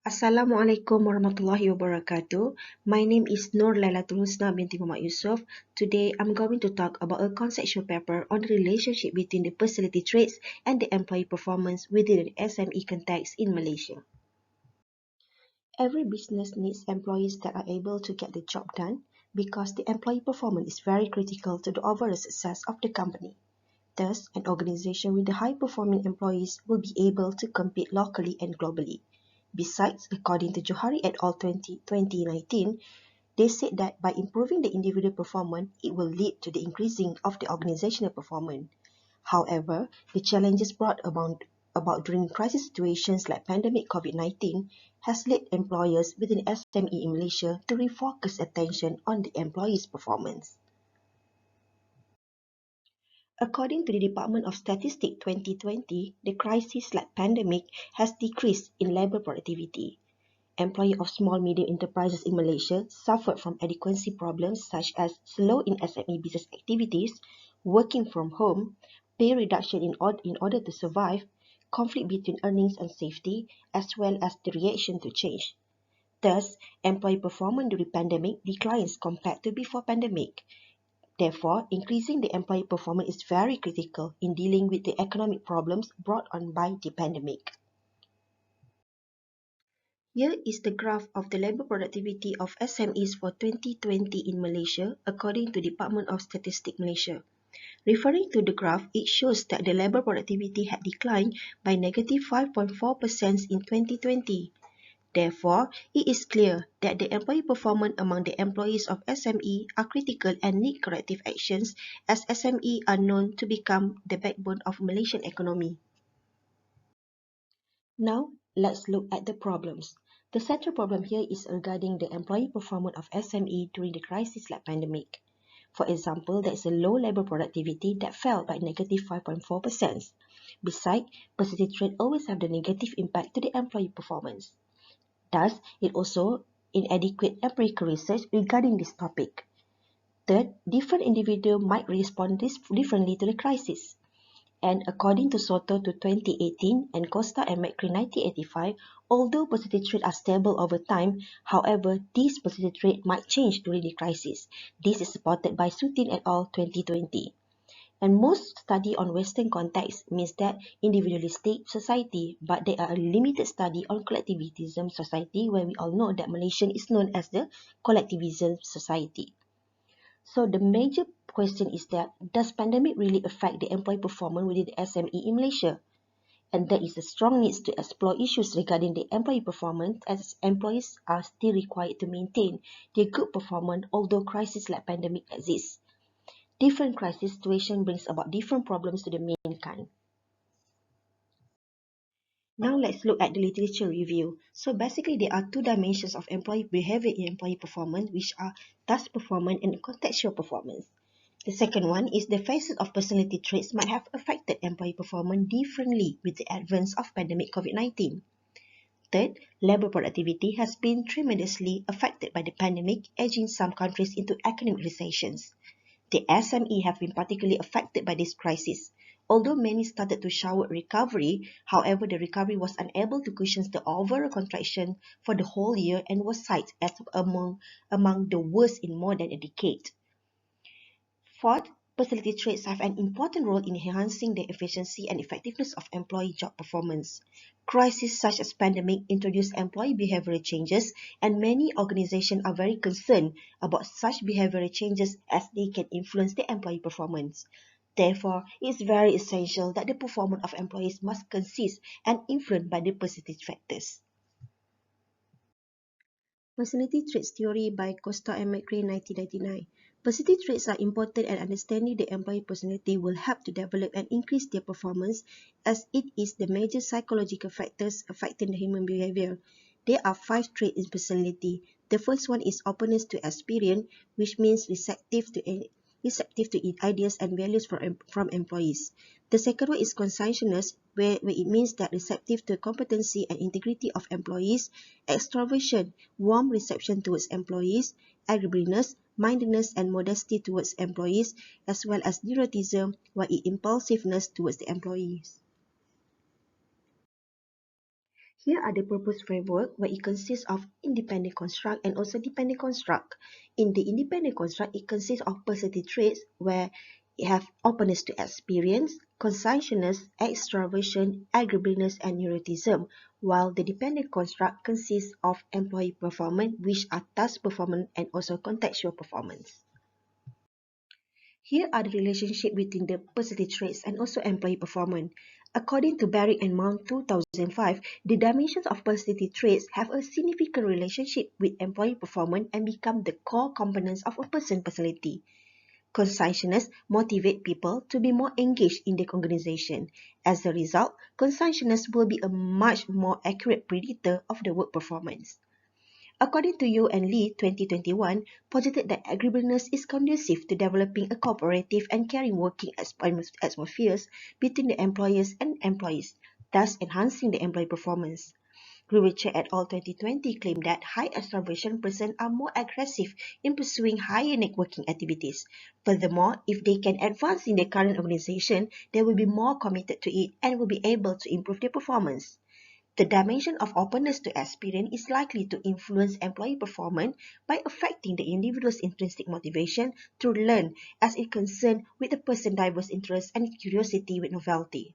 Assalamualaikum warahmatullahi wabarakatuh. My name is Lailatul Husna binti Mohammad Yusof. Today, I'm going to talk about a conceptual paper on the relationship between the personality traits and the employee performance within an SME context in Malaysia. Every business needs employees that are able to get the job done because the employee performance is very critical to the overall success of the company. Thus, an organization with the high-performing employees will be able to compete locally and globally. Besides, according to Johari et al. 2019, they said that by improving the individual performance, it will lead to the increasing of the organizational performance. However, the challenges brought about during crisis situations like pandemic COVID-19 has led employers within SME in Malaysia to refocus attention on the employees' performance. According to the Department of Statistics 2020, the crisis like pandemic has decreased in labor productivity. Employees of small-medium enterprises in Malaysia suffered from adequacy problems such as slow in SME business activities, working from home, pay reduction in order to survive, conflict between earnings and safety, as well as the reaction to change. Thus, employee performance during pandemic declines compared to before pandemic. Therefore, increasing the employee performance is very critical in dealing with the economic problems brought on by the pandemic. Here is the graph of the labor productivity of SMEs for 2020 in Malaysia according to Department of Statistics Malaysia. Referring to the graph, it shows that the labor productivity had declined by negative 5.4% in 2020. Therefore, it is clear that the employee performance among the employees of SME are critical and need corrective actions as SME are known to become the backbone of Malaysian economy. Now, let's look at the problems. The central problem here is regarding the employee performance of SME during the crisis like pandemic. For example, there is a low labor productivity that fell by negative 5.4%. Besides, percentage rate always have the negative impact to the employee performance. Thus, it also inadequate empirical research regarding this topic. Third, different individuals might respond differently to the crisis. And according to Soto to 2018 and Costa and McCree 1985, although percentage rates are stable over time, however, these percentage rates might change during the crisis. This is supported by Sutin et al. 2020. And most study on Western context means that individualistic society, but there are a limited study on collectivism society where we all know that Malaysia is known as the collectivism society. So the major question is that does pandemic really affect the employee performance within the SME in Malaysia? And there is a strong need to explore issues regarding the employee performance as employees are still required to maintain their good performance although crises like pandemic exist. Different crisis situation brings about different problems to the mankind. Now let's look at the literature review. So basically there are two dimensions of employee behavior in employee performance, which are task performance and contextual performance. The second one is the facet of personality traits might have affected employee performance differently with the advance of pandemic COVID-19. Third, labor productivity has been tremendously affected by the pandemic, edging some countries into economic recessions. The SME have been particularly affected by this crisis. Although many started to show recovery, however, the recovery was unable to cushion the overall contraction for the whole year and was cited as among the worst in more than a decade. Fourth, personality traits have an important role in enhancing the efficiency and effectiveness of employee job performance. Crises such as pandemic introduce employee behavioral changes, and many organizations are very concerned about such behavioral changes as they can influence the employee performance. Therefore, it is very essential that the performance of employees must consist and influenced by the positive factors. Personality Traits Theory by Costa and McCree 1999. Personality traits are important and understanding the employee personality will help to develop and increase their performance as it is the major psychological factors affecting the human behavior. There are 5 traits in personality. The first one is openness to experience, which means receptive to ideas and values from employees. The second one is conscientiousness, where it means that receptive to competency and integrity of employees, extroversion, warm reception towards employees, agreeableness, mindedness and modesty towards employees, as well as neuroticism, impulsiveness towards the employees. Here are the purpose framework where it consists of independent construct and also dependent construct. In the independent construct, it consists of personality traits where you have openness to experience, conscientiousness, extraversion, agreeableness, and neuroticism, while the dependent construct consists of employee performance, which are task performance and also contextual performance. Here are the relationship between the personality traits and also employee performance. According to Barrick and Mount 2005, the dimensions of personality traits have a significant relationship with employee performance and become the core components of a person's personality. Conscientiousness motivates people to be more engaged in the organization. As a result, conscientiousness will be a much more accurate predictor of the work performance. According to Yu and Lee 2021, posited that agreeableness is conducive to developing a cooperative and caring working atmospheres between the employers and employees, thus enhancing the employee performance. Grubicher et al. 2020 claimed that high extraversion persons are more aggressive in pursuing higher networking activities. Furthermore, if they can advance in their current organization, they will be more committed to it and will be able to improve their performance. The dimension of openness to experience is likely to influence employee performance by affecting the individual's intrinsic motivation to learn as it concerns with the person's diverse interests and curiosity with novelty.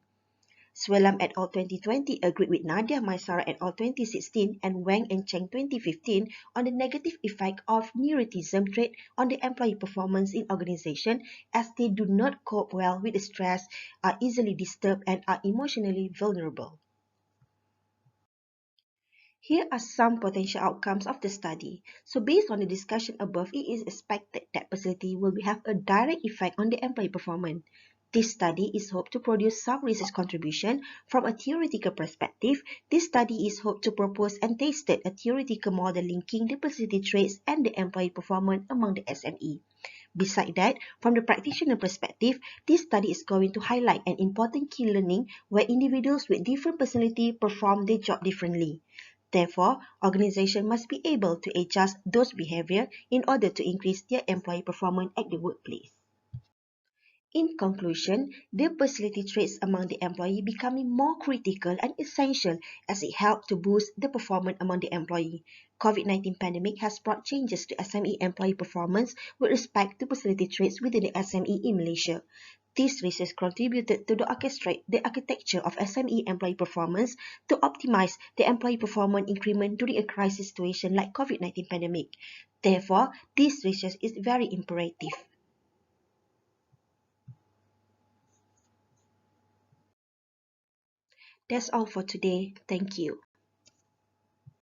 Swelam et al. 2020 agreed with Nadia Maisara et al. 2016 and Wang and Cheng 2015 on the negative effect of neuroticism trait on the employee performance in organization as they do not cope well with stress, are easily disturbed, and are emotionally vulnerable. Here are some potential outcomes of the study. So based on the discussion above, it is expected that personality will have a direct effect on the employee performance. This study is hoped to produce some research contribution from a theoretical perspective. This study is hoped to propose and tested a theoretical model linking the personality traits and the employee performance among the SME. Besides that, from the practitioner perspective, this study is going to highlight an important key learning where individuals with different personality perform their job differently. Therefore, organizations must be able to adjust those behaviors in order to increase their employee performance at the workplace. In conclusion, the personality traits among the employee becoming more critical and essential as it helps to boost the performance among the employee. COVID-19 pandemic has brought changes to SME employee performance with respect to personality traits within the SME in Malaysia. This research contributed to orchestrate the architecture of SME employee performance to optimize the employee performance increment during a crisis situation like COVID-19 pandemic. Therefore, this research is very imperative. That's all for today. Thank you.